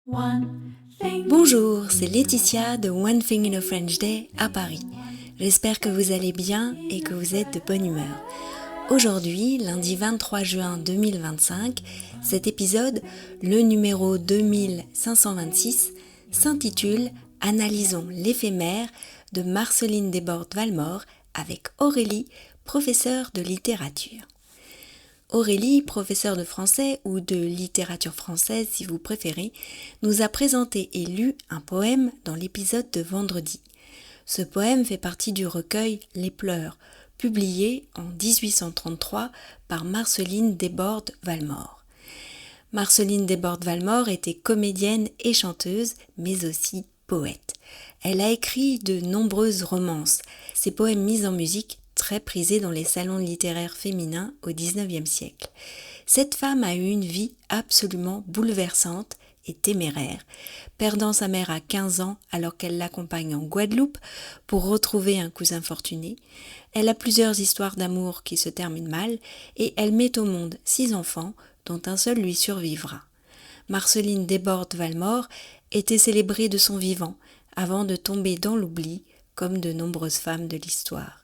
Bonjour, c'est Laetitia de One Thing in a French Day à Paris. J'espère que vous allez bien et que vous êtes de bonne humeur. Aujourd'hui, lundi 23 juin 2025, cet épisode, le numéro 2526, s'intitule « Analysons l'éphémère » de Marceline Desbordes-Valmore avec Aurélie, professeure de littérature. Aurélie, professeure de français ou de littérature française si vous préférez, nous a présenté et lu un poème dans l'épisode de vendredi. Ce poème fait partie du recueil Les Pleurs, publié en 1833 par Marceline Desbordes-Valmore. Marceline Desbordes-Valmore était comédienne et chanteuse, mais aussi poète. Elle a écrit de nombreuses romances. Ses poèmes mis en musique très prisée dans les salons littéraires féminins au XIXe siècle. Cette femme a eu une vie absolument bouleversante et téméraire, perdant sa mère à 15 ans alors qu'elle l'accompagne en Guadeloupe pour retrouver un cousin fortuné. Elle a plusieurs histoires d'amour qui se terminent mal et elle met au monde 6 enfants dont un seul lui survivra. Marceline Desbordes-Valmore était célébrée de son vivant avant de tomber dans l'oubli comme de nombreuses femmes de l'histoire.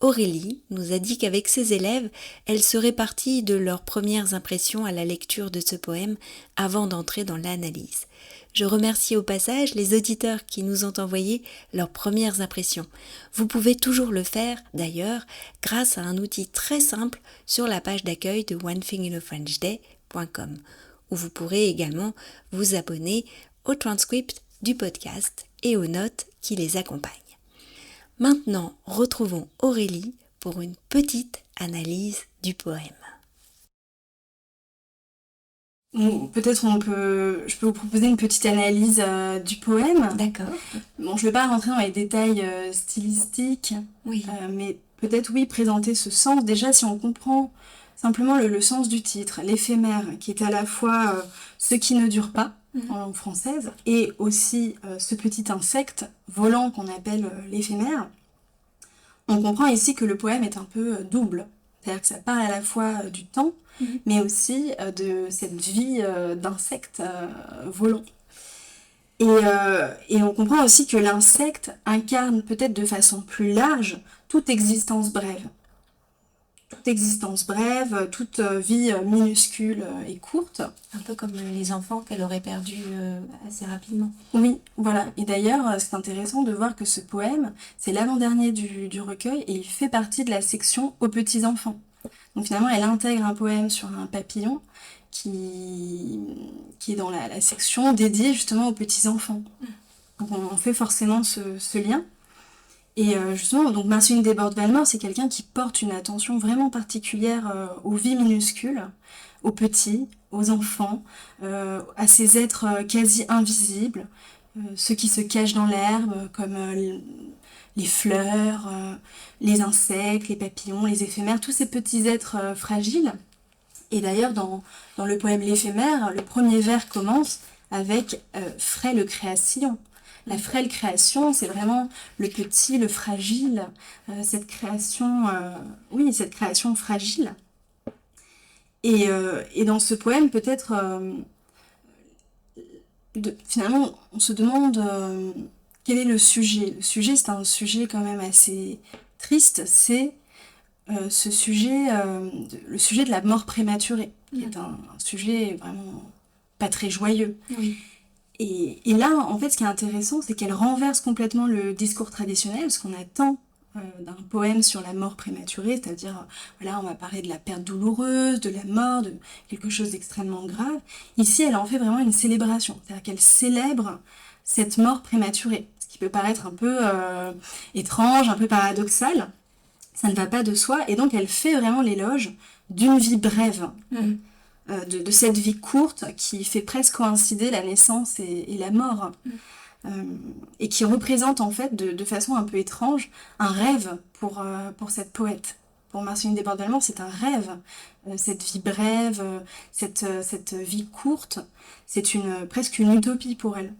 Aurélie nous a dit qu'avec ses élèves, elle serait partie de leurs premières impressions à la lecture de ce poème avant d'entrer dans l'analyse. Je remercie au passage les auditeurs qui nous ont envoyé leurs premières impressions. Vous pouvez toujours le faire, d'ailleurs, grâce à un outil très simple sur la page d'accueil de onethinginafrenchday.com, où vous pourrez également vous abonner au transcript du podcast et aux notes qui les accompagnent. Maintenant, retrouvons Aurélie pour une petite analyse du poème. Peut-être je peux vous proposer une petite analyse du poème. D'accord. Bon, je ne vais pas rentrer dans les détails stylistiques, Oui. Mais peut-être présenter ce sens. Déjà, si on comprend simplement le sens du titre, l'éphémère, qui est à la fois ce qui ne dure pas, en langue française, et aussi ce petit insecte volant qu'on appelle l'éphémère, on comprend ici que le poème est un peu double. C'est-à-dire que ça parle à la fois du temps, mais aussi de cette vie d'insecte volant. Et on comprend aussi que l'insecte incarne peut-être de façon plus large toute existence brève. Toute vie minuscule et courte. Un peu comme les enfants qu'elle aurait perdus assez rapidement. Oui, voilà. Et d'ailleurs, c'est intéressant de voir que ce poème, c'est l'avant-dernier du recueil et il fait partie de la section aux petits-enfants. Donc finalement, elle intègre un poème sur un papillon qui est dans la section dédiée justement aux petits-enfants. Donc on fait forcément ce lien. Et justement, donc Marceline Desbordes-Valmore, c'est quelqu'un qui porte une attention vraiment particulière aux vies minuscules, aux petits, aux enfants, à ces êtres quasi invisibles, ceux qui se cachent dans l'herbe, comme les fleurs, les insectes, les papillons, les éphémères, tous ces petits êtres fragiles. Et d'ailleurs, dans le poème L'éphémère, le premier vers commence avec frêle création. La frêle création, c'est vraiment le petit, le fragile, cette création fragile. Et dans ce poème, peut-être, finalement, on se demande quel est le sujet. Le sujet, c'est un sujet quand même assez triste, c'est le sujet de la mort prématurée, qui est un sujet vraiment pas très joyeux. Oui. Et là, en fait, ce qui est intéressant, c'est qu'elle renverse complètement le discours traditionnel, ce qu'on attend d'un poème sur la mort prématurée, c'est-à-dire, voilà, on va parler de la perte douloureuse, de la mort, de quelque chose d'extrêmement grave. Ici, elle en fait vraiment une célébration, c'est-à-dire qu'elle célèbre cette mort prématurée, ce qui peut paraître un peu étrange, un peu paradoxal. Ça ne va pas de soi, et donc elle fait vraiment l'éloge d'une vie brève. De cette vie courte qui fait presque coïncider la naissance et la mort, et qui représente en fait de façon un peu étrange un rêve pour cette poète. Pour Marceline Desbordes-Valmore, c'est un rêve, cette vie brève, cette vie courte, c'est presque une utopie pour elle.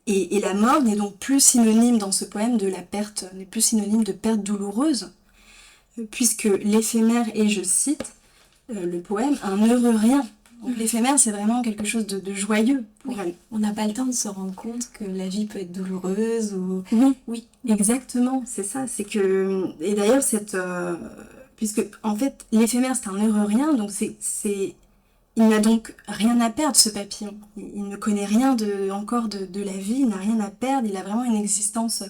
Et la mort n'est donc plus synonyme dans ce poème de la perte, n'est plus synonyme de perte douloureuse, puisque l'éphémère est, je cite, le poème, un heureux rien. Donc l'éphémère, c'est vraiment quelque chose de joyeux pour elle. On n'a pas le temps de se rendre compte que la vie peut être douloureuse ou... Oui, exactement, c'est ça. C'est que... Et d'ailleurs, puisque, en fait, l'éphémère, c'est un heureux rien, donc il n'a donc rien à perdre, ce papillon. Il ne connaît rien encore de la vie, il n'a rien à perdre, il a vraiment une existence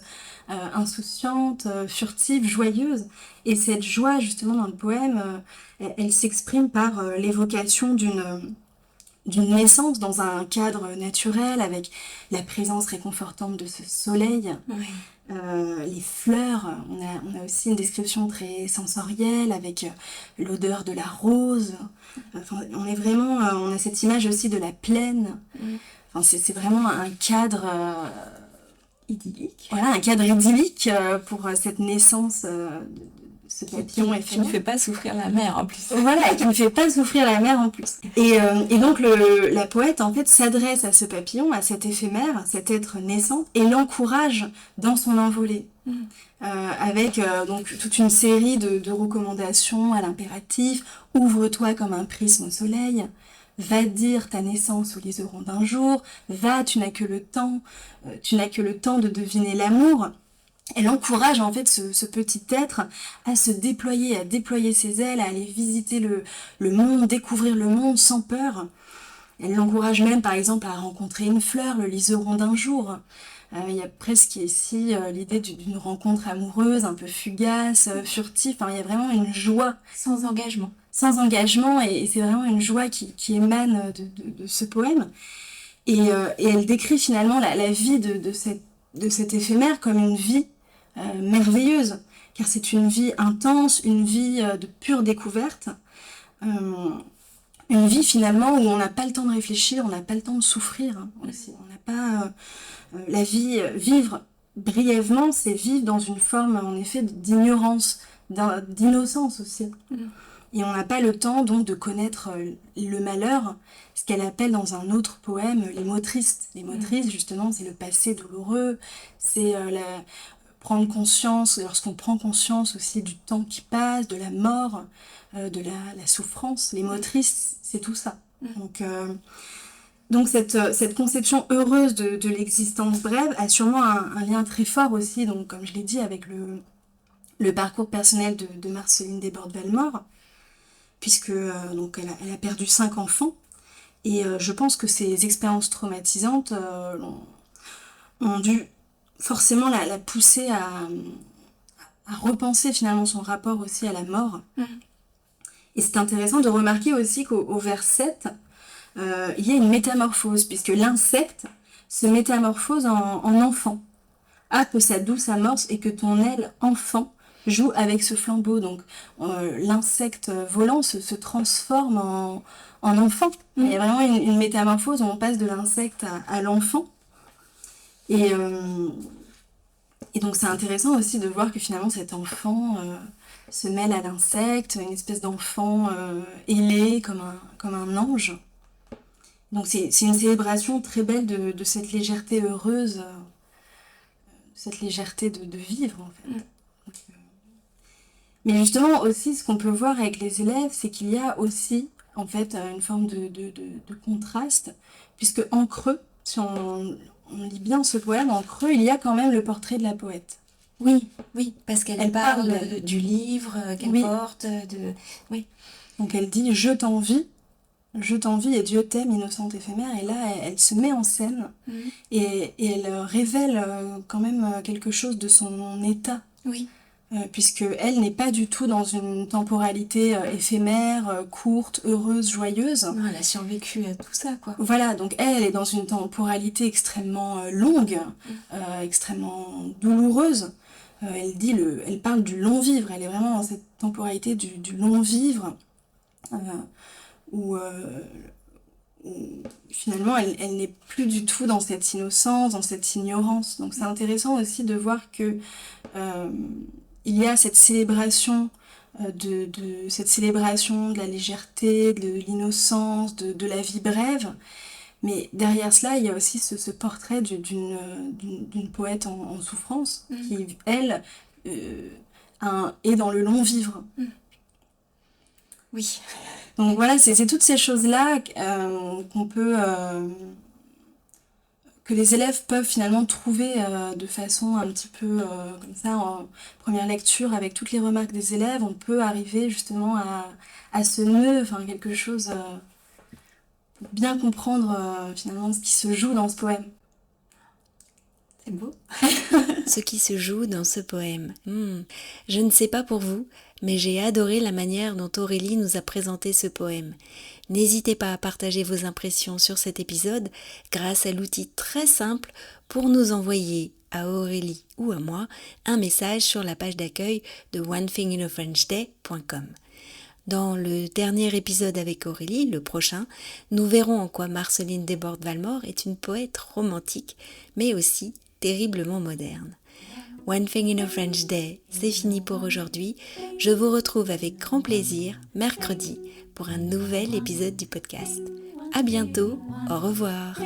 insouciante, furtive, joyeuse. Et cette joie, justement, dans le poème, elle s'exprime par l'évocation d'une naissance dans un cadre naturel, avec la présence réconfortante de ce soleil. Oui. Les fleurs, on a aussi une description très sensorielle avec l'odeur de la rose. Enfin, on a cette image aussi de la plaine. Enfin, c'est vraiment un cadre idyllique. Voilà, un cadre idyllique pour cette naissance de ce papillon qui ne fait pas souffrir la mère en plus. Voilà, et qui ne fait pas souffrir la mère en plus. Et donc la poète en fait s'adresse à ce papillon, à cet éphémère, cet être naissant, et l'encourage dans son envolée. Avec donc toute une série de recommandations à l'impératif. Ouvre-toi comme un prisme au soleil. Va dire ta naissance aux liserons d'un jour. Va, tu n'as que le temps. Tu n'as que le temps de deviner l'amour. Elle encourage en fait ce petit être à se déployer, à déployer ses ailes, à aller visiter le monde, découvrir le monde sans peur. Elle l'encourage même par exemple à rencontrer une fleur, le liseron d'un jour. Il y a presque ici l'idée d'une rencontre amoureuse, un peu fugace, furtive. Enfin, il y a vraiment une joie. Sans engagement. Sans engagement, et c'est vraiment une joie qui émane de ce poème. Et elle décrit finalement la vie de cet éphémère comme une vie merveilleuse, car c'est une vie intense, une vie de pure découverte, une vie finalement où on n'a pas le temps de réfléchir, on n'a pas le temps de souffrir aussi. On n'a pas la vie, vivre brièvement, c'est vivre dans une forme en effet d'ignorance, d'innocence aussi. Et on n'a pas le temps donc de connaître le malheur, ce qu'elle appelle dans un autre poème les mots tristes. Les mots tristes, justement, c'est le passé douloureux, c'est prendre conscience, lorsqu'on prend conscience aussi du temps qui passe, de la mort, de la souffrance. Les mots tristes, c'est tout ça. Donc cette conception heureuse de l'existence brève a sûrement un lien très fort aussi, donc, comme je l'ai dit, avec le parcours personnel de Marceline Desbordes-Valmore, puisque donc elle a perdu 5 enfants, et je pense que ces expériences traumatisantes ont dû forcément la pousser à repenser finalement son rapport aussi à la mort. Et c'est intéressant de remarquer aussi qu'au vers 7, il y a une métamorphose, puisque l'insecte se métamorphose en enfant, happe sa douce amorce et que ton aile enfant joue avec ce flambeau. Donc l'insecte volant se transforme en enfant. Il y a vraiment une métamorphose où on passe de l'insecte à l'enfant. Et donc c'est intéressant aussi de voir que finalement cet enfant se mêle à l'insecte, une espèce d'enfant ailé comme un ange. Donc c'est une célébration très belle de cette légèreté heureuse, cette légèreté de vivre en fait. Donc, mais justement aussi ce qu'on peut voir avec les élèves, c'est qu'il y a aussi en fait une forme de contraste, puisque en creux, si on lit bien ce poème, en creux, il y a quand même le portrait de la poète. Oui, parce qu'elle parle du livre qu'elle porte. Oui. Donc elle dit « Je t'envie et Dieu t'aime, innocente éphémère ». Et là, elle se met en scène et elle révèle quand même quelque chose de son état. Oui. Puisque elle n'est pas du tout dans une temporalité éphémère, courte, heureuse, joyeuse. Non, elle a survécu à tout ça, quoi. Voilà, donc elle est dans une temporalité extrêmement longue, extrêmement douloureuse. Elle parle du long vivre, elle est vraiment dans cette temporalité du long vivre, où finalement elle n'est plus du tout dans cette innocence, dans cette ignorance. Donc c'est intéressant aussi de voir que il y a cette célébration de la légèreté, de l'innocence, de la vie brève, mais derrière cela, il y a aussi ce portrait d'une poète en souffrance, qui, elle, est dans le long vivre. Oui. Donc voilà, c'est toutes ces choses-là qu'on peut, que les élèves peuvent finalement trouver de façon un petit peu comme ça en première lecture avec toutes les remarques des élèves. On peut arriver justement à ce nœud, enfin quelque chose pour bien comprendre finalement ce qui se joue dans ce poème. C'est beau. Ce qui se joue dans ce poème. Je ne sais pas pour vous, mais j'ai adoré la manière dont Aurélie nous a présenté ce poème. N'hésitez pas à partager vos impressions sur cet épisode grâce à l'outil très simple pour nous envoyer à Aurélie ou à moi un message sur la page d'accueil de onethinginafrenchday.com. Dans le dernier épisode avec Aurélie, le prochain, nous verrons en quoi Marceline Desbordes-Valmore est une poète romantique, mais aussi terriblement moderne. One Thing in a French Day, c'est fini pour aujourd'hui. Je vous retrouve avec grand plaisir mercredi pour un nouvel épisode du podcast. À bientôt, au revoir.